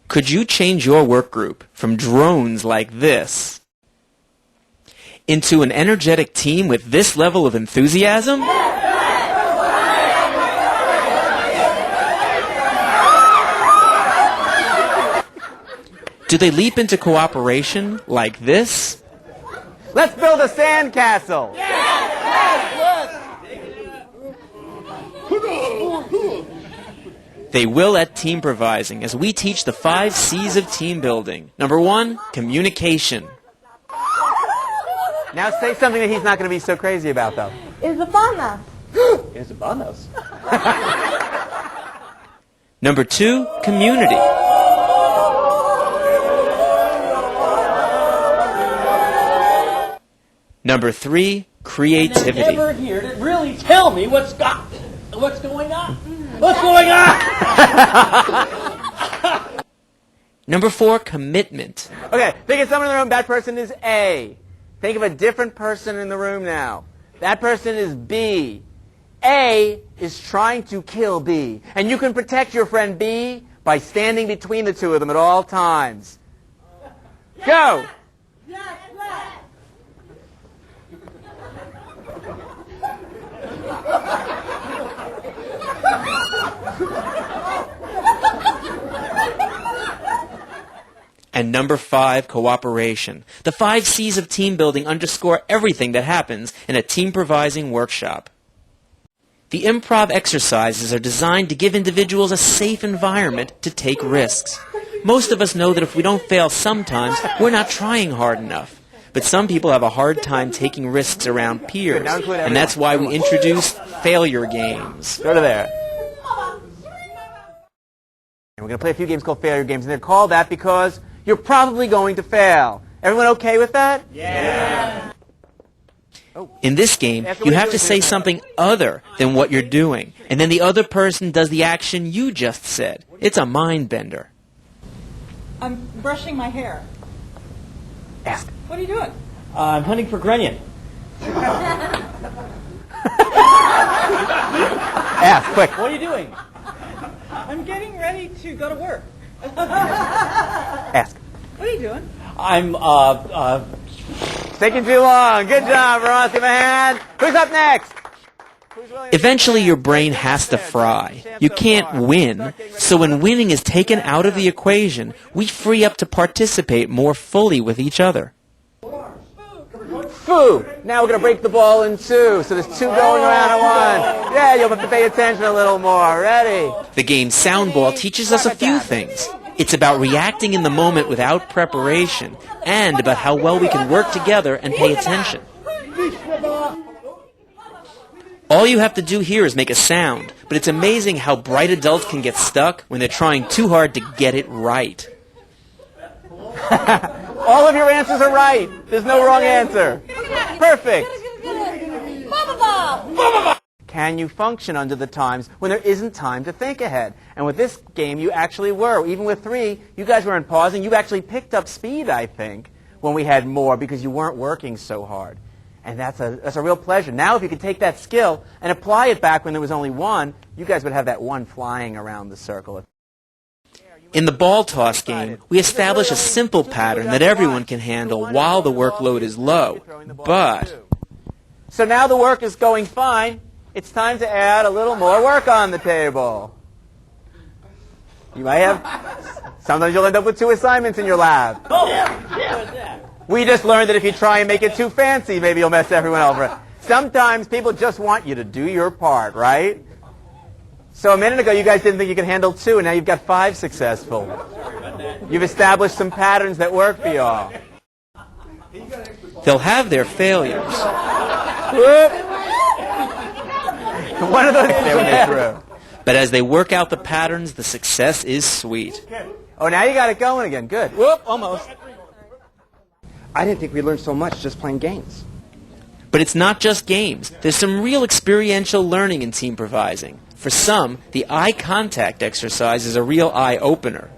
Could you change your work group from drones like this into an energetic team with this level of enthusiasm? Do they leap into cooperation like this? Let's build a sandcastle! They will at Teamprovising as we teach the 5 C's of team building. Number 1, communication. Now say something that he's not going to be so crazy about, though. Irzabanos. Irzabanos. Number 2, community. Number 3, creativity. And they're never here to really tell me what's going on. What's going on? Number 4, commitment. Okay, think of someone in the room. That person is A. Think of a different person in the room now. That person is B. A is trying to kill B. And you can protect your friend B by standing between the two of them at all times. Go! And number 5, cooperation. The 5 C's of team building underscore everything that happens in a Teamprovising workshop. The improv exercises are designed to give individuals a safe environment to take risks. Most of us know that if we don't fail sometimes, we're not trying hard enough. But some people have a hard time taking risks around peers, and that's why we introduced failure games. Go to there. And we're going to play a few games called failure games, and they're called that because you're probably going to fail. Everyone okay with that? Yeah. In this game, you have to say something other than what you're doing, and then the other person does the action you just said. It's a mind bender. I'm brushing my hair. Ask. What are you doing? I'm hunting for Grenion. Ask, quick. What are you doing? I'm getting ready to go to work. Ask. What are you doing? I'm, It's taking too long. Good job, Ross. Give him a hand. Who's up next? Eventually, your brain has to fry. You can't win. So when winning is taken out of the equation, we free up to participate more fully with each other. Foo. Now we're going to break the ball in 2. So there's 2 going around at once. Yeah, you'll have to pay attention a little more. Ready? The game Soundball teaches us a few things. It's about reacting in the moment without preparation, and about how well we can work together and pay attention. All you have to do here is make a sound, but it's amazing how bright adults can get stuck when they're trying too hard to get it right. All of your answers are right. There's no wrong answer. Perfect. Can you function under the times when there isn't time to think ahead? And with this game, you actually were. Even with 3, you guys weren't pausing. You actually picked up speed, I think, when we had more because you weren't working so hard. And that's a real pleasure. Now if you could take that skill and apply it back when there was only 1, you guys would have that 1 flying around the circle. In the ball toss game, we establish a simple pattern that everyone can handle while the workload is low. But so now the work is going fine. It's time to add a little more work on the table. You might have, sometimes you'll end up with 2 assignments in your lab. We just learned that if you try and make it too fancy, maybe you'll mess everyone over. Sometimes people just want you to do your part, right? So a minute ago, you guys didn't think you could handle 2, and now you've got 5 successful. You've established some patterns that work for you all. they'll have their failures. One of those through. But as they work out the patterns, the success is sweet. Oh, now you got it going again. Good. Whoop, almost. I didn't think we learned so much just playing games. But it's not just games. There's some real experiential learning in Teamprovising. For some, the eye contact exercise is a real eye-opener.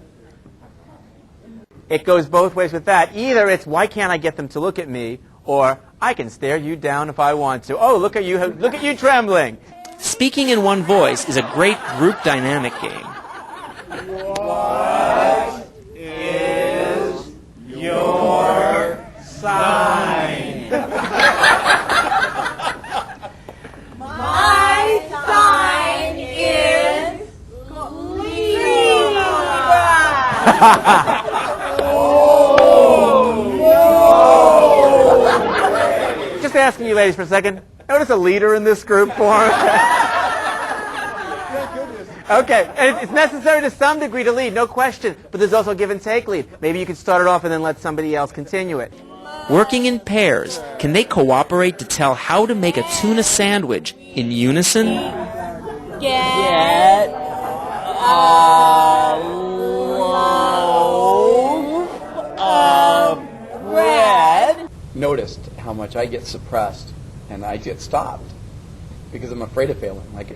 It goes both ways with that. Either it's, why can't I get them to look at me? Or, I can stare you down if I want to. Oh, look at you trembling. Speaking in one voice is a great group dynamic game. sign. My sign is Just asking you ladies for a second. Notice a leader in this group form? Okay, and it's necessary to some degree to lead, no question, but there's also give and take lead. Maybe you could start it off and then let somebody else continue it. Working in pairs, can they cooperate to tell how to make a tuna sandwich in unison? Get a loaf of bread. Noticed how much I get suppressed and I get stopped because I'm afraid of failing. Like,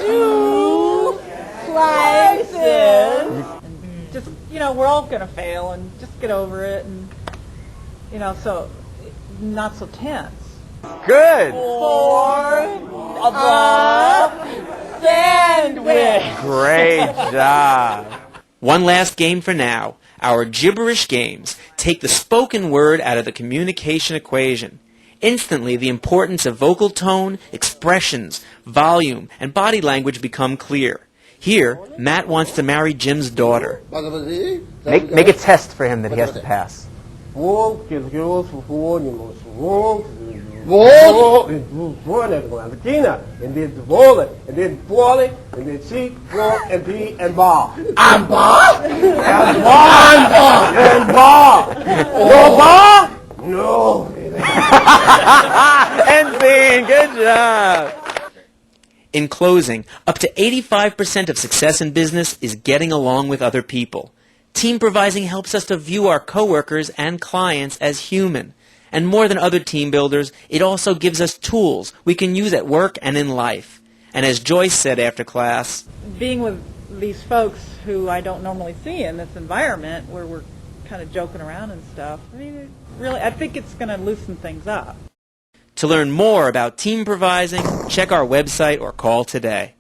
two slices. Just, we're all going to fail and just get over it and, so not so tense. Good. For the sandwich. Great job. One last game for now. Our gibberish games take the spoken word out of the communication equation. Instantly, the importance of vocal tone, expressions, volume, and body language become clear. Here, Matt wants to marry Jim's daughter. Make a test for him that he has to pass. And then boil it, and then boil it, and then cheek, roll, and pea, and ball. And ball? And ball? And ball? No ball? No. And scene. Good job. In closing, up to 85% of success in business is getting along with other people. Team improvising helps us to view our coworkers and clients as human. And more than other team builders, it also gives us tools we can use at work and in life. And as Joyce said after class, Being with these folks who I don't normally see in this environment where we're kind of joking around and stuff, I think it's going to loosen things up. to learn more about team improvising, check our website or call today.